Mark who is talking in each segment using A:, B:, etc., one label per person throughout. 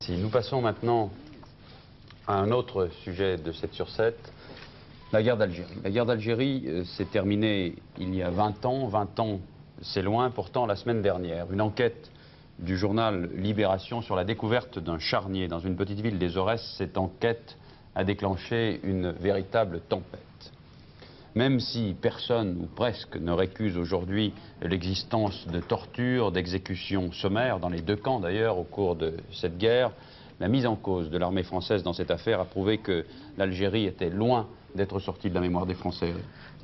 A: Si nous passons maintenant à un autre sujet de 7 sur 7, la guerre d'Algérie. La guerre d'Algérie s'est terminée il y a 20 ans. 20 ans, c'est loin. Pourtant, la semaine dernière, une enquête du journal Libération sur la découverte d'un charnier dans une petite ville des Aurès, cette enquête a déclenché une véritable tempête. Même si personne, ou presque, ne récuse aujourd'hui l'existence de tortures, d'exécutions sommaires, dans les deux camps d'ailleurs, au cours de cette guerre, la mise en cause de l'armée française dans cette affaire a prouvé que l'Algérie était loin d'être sortie de la mémoire des Français.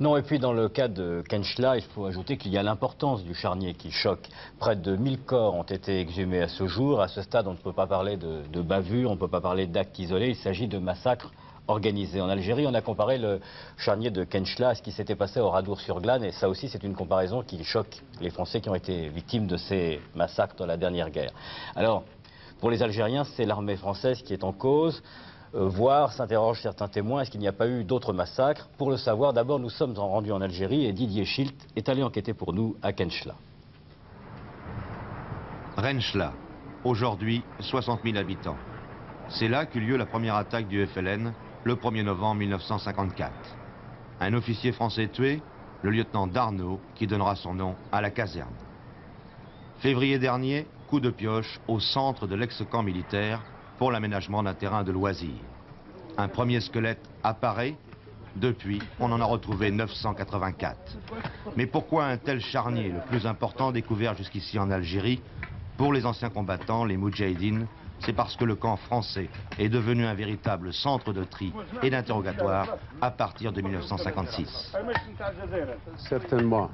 B: Non, et puis dans le cas de Kenchla, il faut ajouter qu'il y a l'importance du charnier qui choque. Près de 1000 corps ont été exhumés à ce jour. À ce stade, on ne peut pas parler de bavure, on ne peut pas parler d'actes isolés. Il s'agit de massacres organisés. En Algérie, on a comparé le charnier de Kenchla à ce qui s'était passé au Radour-sur-Glane. Et ça aussi, c'est une comparaison qui choque les Français qui ont été victimes de ces massacres dans la dernière guerre. Alors, pour les Algériens, c'est l'armée française qui est en cause. Voire, s'interrogent certains témoins, est-ce qu'il n'y a pas eu d'autres massacres? Pour le savoir, d'abord, nous sommes rendus en Algérie et Didier Schilt est allé enquêter pour nous à Kenchla.
C: Renchla, aujourd'hui 60 000 habitants. C'est là qu'eut lieu la première attaque du FLN, le 1er novembre 1954. Un officier français tué, le lieutenant Darnaud, qui donnera son nom à la caserne. Février dernier, coup de pioche au centre de l'ex-camp militaire pour l'aménagement d'un terrain de loisirs. Un premier squelette apparaît. Depuis, on en a retrouvé 984. Mais pourquoi un tel charnier, le plus important découvert jusqu'ici en Algérie? Pour les anciens combattants, les Moudjahidines, c'est parce que le camp français est devenu un véritable centre de tri et d'interrogatoire à partir de 1956.
D: Certainement,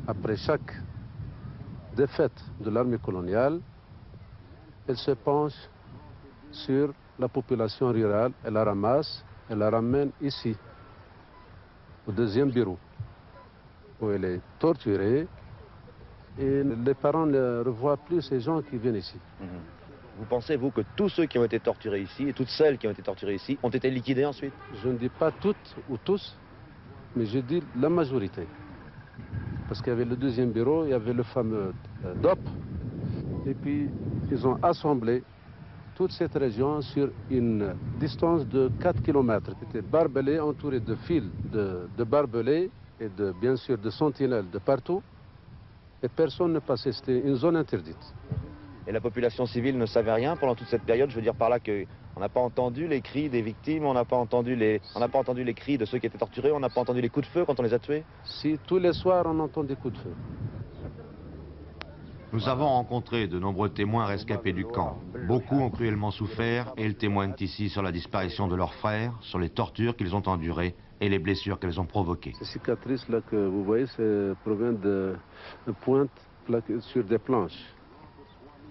D: après chaque défaite de l'armée coloniale, elle se penche sur la population rurale, elle la ramasse, elle la ramène ici, au deuxième bureau, où elle est torturée, et les parents ne revoient plus ces gens qui viennent ici.
E: Vous pensez, vous, que tous ceux qui ont été torturés ici, et toutes celles qui ont été torturées ici, ont été liquidés ensuite?
D: Je ne dis pas toutes ou tous, mais je dis la majorité. Parce qu'il y avait le deuxième bureau, il y avait le fameux DOP, et puis ils ont assemblé toute cette région sur une distance de 4 km. C'était barbelé, entouré de fils de barbelés et bien sûr de sentinelles de partout. Et personne ne passait, c'était une zone interdite.
E: Et la population civile ne savait rien pendant toute cette période? Je veux dire par là qu'on n'a pas entendu les cris des victimes, on n'a pas entendu les cris de ceux qui étaient torturés, on n'a pas entendu les coups de feu quand on les a tués?
D: Si, tous les soirs on entend des coups de feu.
C: Nous avons rencontré de nombreux témoins rescapés du camp. Beaucoup ont cruellement souffert et ils témoignent ici sur la disparition de leurs frères, sur les tortures qu'ils ont endurées et les blessures qu'elles ont provoquées.
D: Ces cicatrices-là que vous voyez, proviennent de pointes sur des planches.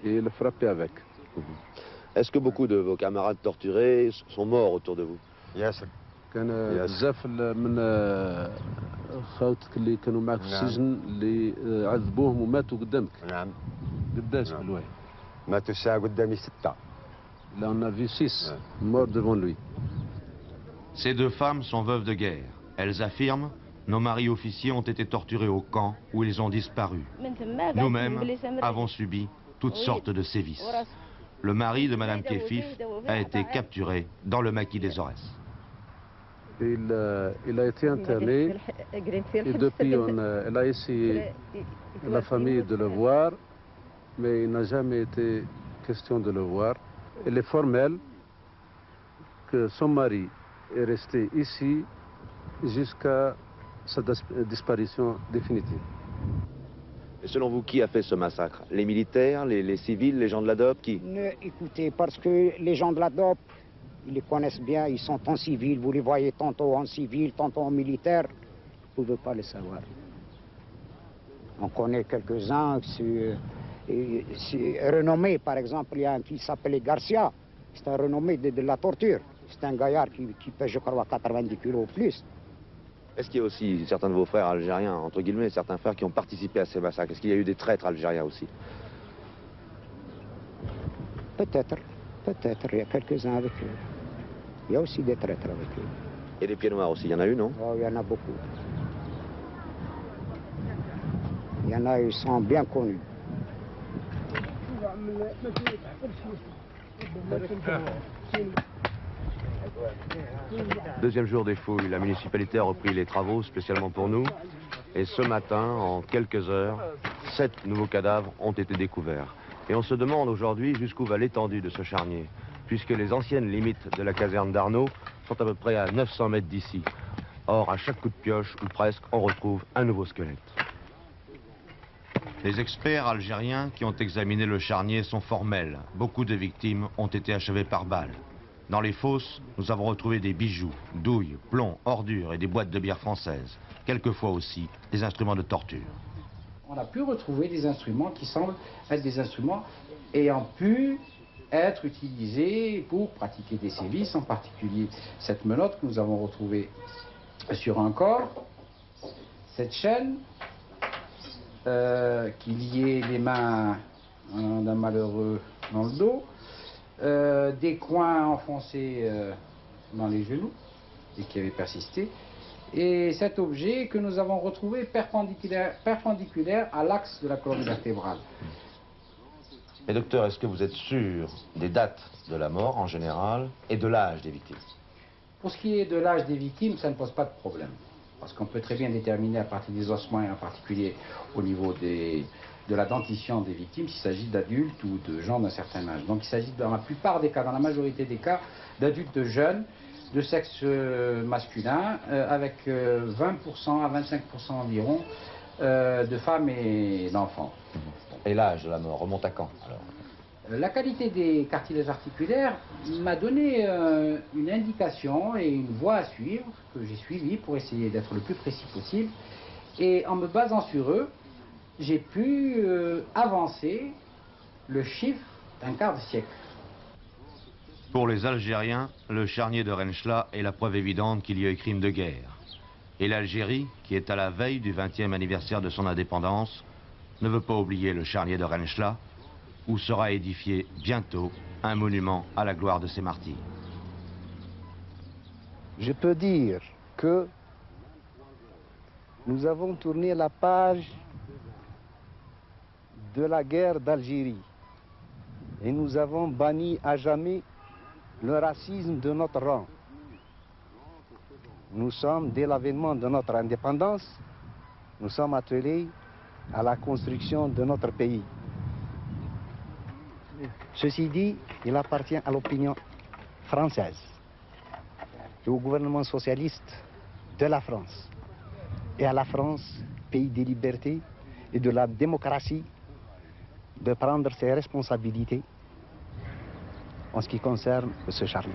D: Et le frapper avec.
E: Est-ce que beaucoup de vos camarades torturés sont morts autour de vous?
D: كان بزاف من خاوتك اللي كانوا معك في السجن اللي عذبوهم وماتوا قدامك.
F: نعم.
D: قداش بالواحد؟
F: ماتوا الساعة قدامي 6.
D: Là on a vu 6 morts devant lui.
C: Ces deux femmes sont veuves de guerre. Elles affirment: nos maris officiers ont été torturés au camp où ils ont disparu. Nous-mêmes avons subi toutes sortes de sévices. Le mari de Madame Kefif a été capturé dans le maquis des Aurès.
D: Il a été interné et depuis elle a essayé la famille de le voir, mais il n'a jamais été question de le voir. Elle est formelle que son mari est resté ici jusqu'à sa disparition définitive.
E: Et selon vous, qui a fait ce massacre? Les militaires, les civils, les gens de la DOP, qui?
G: Écoutez, parce que les gens de la DOP, ils les connaissent bien, ils sont en civil, vous les voyez tantôt en civil, tantôt en militaire, vous ne pouvez pas les savoir. On connaît quelques-uns, c'est renommé, par exemple, il y a un qui s'appelait Garcia, c'est un renommé de la torture, c'est un gaillard qui pèse, je crois, 90 kilos ou plus.
E: Est-ce qu'il y a aussi certains de vos frères algériens, entre guillemets, certains frères qui ont participé à ces massacres? Est-ce qu'il y a eu des traîtres algériens aussi?
G: Peut-être, il y a quelques-uns avec eux. Il y a aussi des traîtres avec eux.
E: Et des pieds noirs aussi, il y en a eu, non?
G: Oh, il y en a beaucoup. Il y en a, ils sont bien connus.
C: Deuxième jour des fouilles, la municipalité a repris les travaux spécialement pour nous. Et ce matin, en quelques heures, 7 nouveaux cadavres ont été découverts. Et on se demande aujourd'hui jusqu'où va l'étendue de ce charnier, puisque les anciennes limites de la caserne d'Arnaud sont à peu près à 900 mètres d'ici. Or, à chaque coup de pioche, ou presque, on retrouve un nouveau squelette. Les experts algériens qui ont examiné le charnier sont formels. Beaucoup de victimes ont été achevées par balles. Dans les fosses, nous avons retrouvé des bijoux, douilles, plombs, ordures et des boîtes de bière françaises. Quelquefois aussi, des instruments de torture.
H: On a pu retrouver des instruments qui semblent être des instruments ayant pu être utilisés pour pratiquer des sévices, en particulier cette menotte que nous avons retrouvée sur un corps, cette chaîne qui liait les mains d'un malheureux dans le dos, des coins enfoncés dans les genoux et qui avaient persisté, et cet objet que nous avons retrouvé perpendiculaire à l'axe de la colonne vertébrale.
E: Mais docteur, est-ce que vous êtes sûr des dates de la mort en général et de l'âge des victimes?
H: Pour ce qui est de l'âge des victimes, ça ne pose pas de problème. Parce qu'on peut très bien déterminer à partir des ossements et en particulier au niveau de la dentition des victimes s'il s'agit d'adultes ou de gens d'un certain âge. Donc il s'agit dans la plupart des cas, dans la majorité des cas, d'adultes jeunes, de sexe masculin, avec 20% à 25% environ de femmes et d'enfants.
E: Et l'âge de la mort remonte à quand alors?
H: La qualité des cartilages articulaires m'a donné une indication et une voie à suivre que j'ai suivie pour essayer d'être le plus précis possible. Et en me basant sur eux, j'ai pu avancer le chiffre d'un quart de siècle.
C: Pour les Algériens, le charnier de Renchela est la preuve évidente qu'il y a eu crime de guerre. Et l'Algérie, qui est à la veille du 20e anniversaire de son indépendance, ne veut pas oublier le charnier de Renchela, où sera édifié bientôt un monument à la gloire de ses martyrs.
I: Je peux dire que nous avons tourné la page de la guerre d'Algérie et nous avons banni à jamais le racisme de notre rang. Nous sommes, dès l'avènement de notre indépendance, nous sommes attelés à la construction de notre pays. Ceci dit, il appartient à l'opinion française et au gouvernement socialiste de la France et à la France, pays des libertés et de la démocratie, de prendre ses responsabilités en ce qui concerne ce charnier.